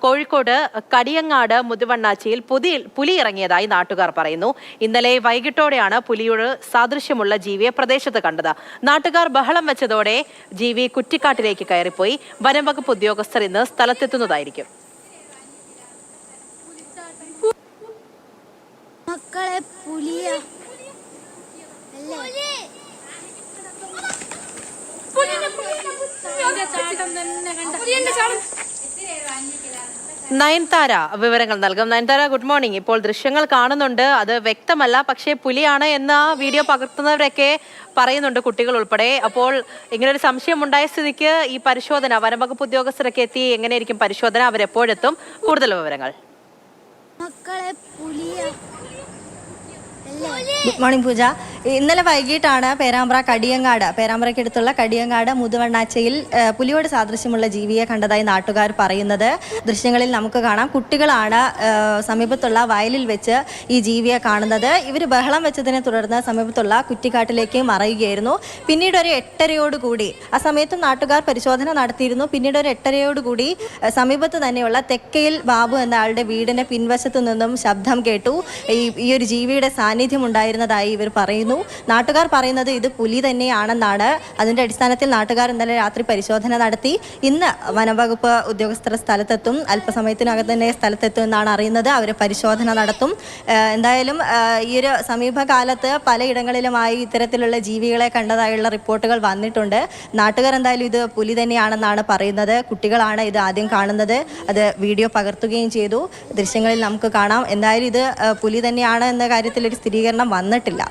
കോഴിക്കോട് കടിയങ്ങാട് മുതുവണ്ണാച്ചിയിൽ പുലി ഇറങ്ങിയതായി നാട്ടുകാർ പറയുന്നു. ഇന്നലെ വൈകിട്ടോടെയാണ് പുലിയോട് സാദൃശ്യമുള്ള ജീവിയെ പ്രദേശത്ത് കണ്ടത്. നാട്ടുകാർ ബഹളം വെച്ചതോടെ ജീവി കുറ്റിക്കാട്ടിലേക്ക് കയറിപ്പോയി. വനംവകുപ്പ് ഉദ്യോഗസ്ഥർ ഇന്ന് സ്ഥലത്തെത്തുന്നതായിരിക്കും. മക്കളെ പുലിയ നയൻതാര വിവരങ്ങൾ നൽകും. Nayanthara, good morning. ഇപ്പോൾ ദൃശ്യങ്ങൾ കാണുന്നുണ്ട്, അത് വ്യക്തമല്ല, പക്ഷേ പുലിയാണ് എന്ന് വീഡിയോ പകർത്തുന്നവരൊക്കെ പറയുന്നുണ്ട്, കുട്ടികൾ ഉൾപ്പെടെ. അപ്പോൾ ഇങ്ങനൊരു സംശയം ഉണ്ടായ സ്ഥിതിക്ക് ഈ പരിശോധന വനംവകുപ്പ് ഉദ്യോഗസ്ഥരൊക്കെ എത്തി എങ്ങനെയായിരിക്കും പരിശോധന, അവരെപ്പോഴെത്തും? കൂടുതൽ വിവരങ്ങൾ. മക്കളെ പുലിയ ഗുഡ് മോർണിംഗ് പൂജ. ഇന്നലെ വൈകിട്ടാണ് പേരാമ്പ്രയ്ക്കടുത്തുള്ള കടിയങ്ങാട് മുതുവണ്ണാച്ചയിൽ പുലിയോട് സാദൃശ്യമുള്ള ജീവിയെ കണ്ടതായി നാട്ടുകാർ പറയുന്നത്. ദൃശ്യങ്ങളിൽ നമുക്ക് കാണാം, കുട്ടികളാണ് സമീപത്തുള്ള വയലിൽ വെച്ച് ഈ ജീവിയെ കാണുന്നത്. ഇവർ ബഹളം വെച്ചതിനെ തുടർന്ന് സമീപത്തുള്ള കുറ്റിക്കാട്ടിലേക്ക് മറയുകയായിരുന്നു. പിന്നീട് ഒരു 8:30 ആ സമയത്തും നാട്ടുകാർ പരിശോധന നടത്തിയിരുന്നു. പിന്നീട് ഒരു 8:30 സമീപത്ത് തന്നെയുള്ള തെക്കയിൽ ബാബു എന്ന ആളുടെ വീടിന്റെ പിൻവശത്തു നിന്നും ശബ്ദം കേട്ടു. ഈ ഒരു ജീവിയുടെ സാന്നിധ്യം ഉണ്ടായിരുന്നതായി ഇവർ പറയുന്നു. നാട്ടുകാർ പറയുന്നത് ഇത് പുലി തന്നെയാണെന്നാണ്. അതിന്റെ അടിസ്ഥാനത്തിൽ നാട്ടുകാർ ഇന്നലെ രാത്രി പരിശോധന നടത്തി. ഇന്ന് വനംവകുപ്പ് ഉദ്യോഗസ്ഥർ സ്ഥലത്തെത്തും, അല്പസമയത്തിനകം തന്നെ സ്ഥലത്തെത്തും എന്നാണ് അറിയുന്നത്. അവർ പരിശോധന നടത്തും. എന്തായാലും ഈ ഒരു സമീപകാലത്ത് പലയിടങ്ങളിലുമായി ഇത്തരത്തിലുള്ള ജീവികളെ കണ്ടതായുള്ള റിപ്പോർട്ടുകൾ വന്നിട്ടുണ്ട്. നാട്ടുകാർ എന്തായാലും ഇത് പുലി തന്നെയാണെന്നാണ് പറയുന്നത്. കുട്ടികളാണ് ഇത് ആദ്യം കാണുന്നത്, അത് വീഡിയോ പകർത്തുകയും ചെയ്തു. ദൃശ്യങ്ങളിൽ നമുക്ക് കാണാം. എന്തായാലും ഇത് പുലി തന്നെയാണ് എന്ന കാര്യത്തിൽ ഒരു സ്ഥിരീകരണം വന്നിട്ടില്ല.